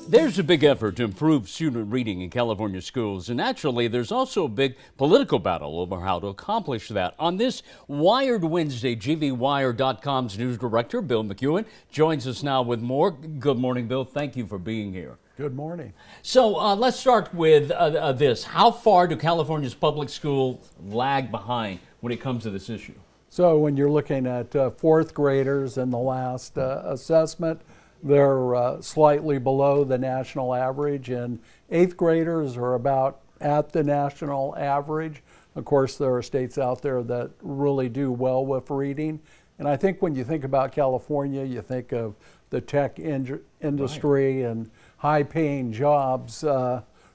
There's a big effort to improve student reading in California schools, and naturally, there's also a big political battle over how to accomplish that. On this Wired Wednesday, GVWire.com's news director, Bill McEwen, joins us now with more. Good morning, Bill. Thank you for being here. Good morning. So let's start with this. How far do California's public schools lag behind when it comes to this issue? So when you're looking at fourth graders in the last assessment, they're slightly below the national average, and eighth graders are about at the national average. Of course, there are states out there that really do well with reading. And I think when you think about California, you think of the tech industry and high-paying jobs.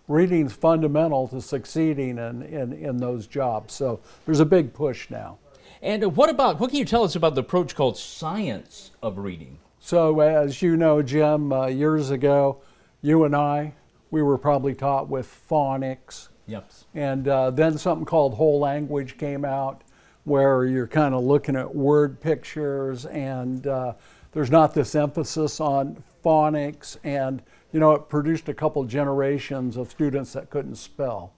Reading's fundamental to succeeding in those jobs. So there's a big push now. And what can you tell us about the approach called science of reading? So as you know, Jim, years ago, you and I, we were probably taught with phonics. Yep. And then something called whole language came out, where you're kind of looking at word pictures, and there's not this emphasis on phonics, and it produced a couple generations of students that couldn't spell.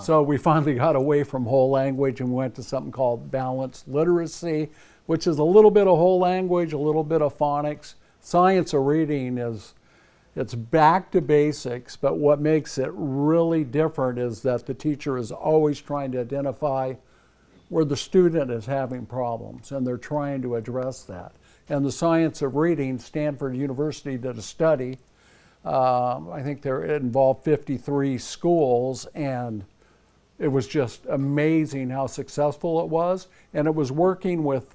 So we finally got away from whole language and went to something called balanced literacy, which is a little bit of whole language, a little bit of phonics. Science of reading it's back to basics, but what makes it really different is that the teacher is always trying to identify where the student is having problems, and they're trying to address that. And the science of reading, Stanford University did a study. I think it involved 53 schools, and it was just amazing how successful it was. And it was working with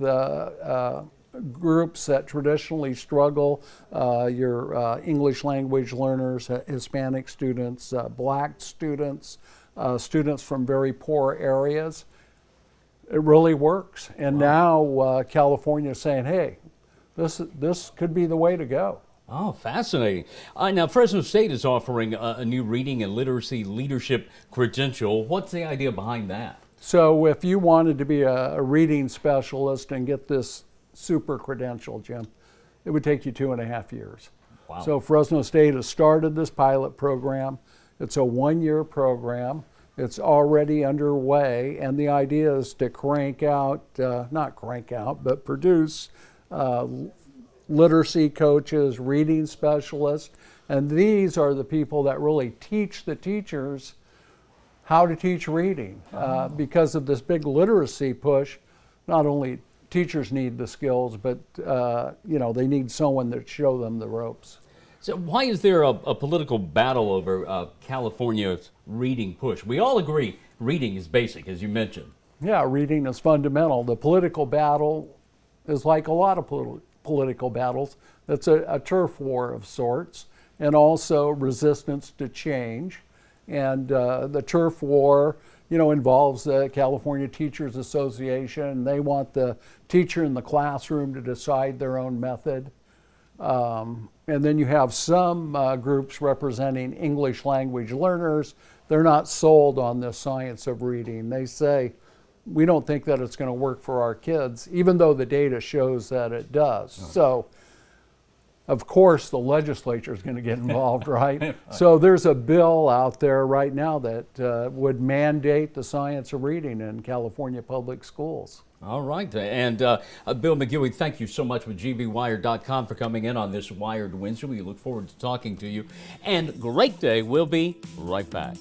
groups that traditionally struggle, your English language learners, Hispanic students, black students, students from very poor areas. It really works. And now California is saying, hey, this could be the way to go. Oh, fascinating. Now, Fresno State is offering a new reading and literacy leadership credential. What's the idea behind that? So if you wanted to be a reading specialist and get this super credential, Jim, it would take you 2.5 years. Wow. So Fresno State has started this pilot program. It's a 1-year program. It's already underway, and the idea is to produce literacy coaches, reading specialists, and these are the people that really teach the teachers how to teach reading. Because of this big literacy push, not only teachers need the skills, but they need someone to show them the ropes. So why is there a political battle over California's reading push? We all agree reading is basic, as you mentioned. Yeah, reading is fundamental. The political battle is like a lot of political battles. It's a turf war of sorts, and also resistance to change. And the turf war, involves the California Teachers Association. They want the teacher in the classroom to decide their own method. And then you have some groups representing English language learners. They're not sold on the science of reading. They say, we don't think that it's going to work for our kids, even though the data shows that it does. So, of course, the legislature is going to get involved, right? So there's a bill out there right now that would mandate the science of reading in California public schools. All right. And Bill McEwen, thank you so much with GVWire.com for coming in on this Wired Wednesday. We look forward to talking to you. And great day. We'll be right back.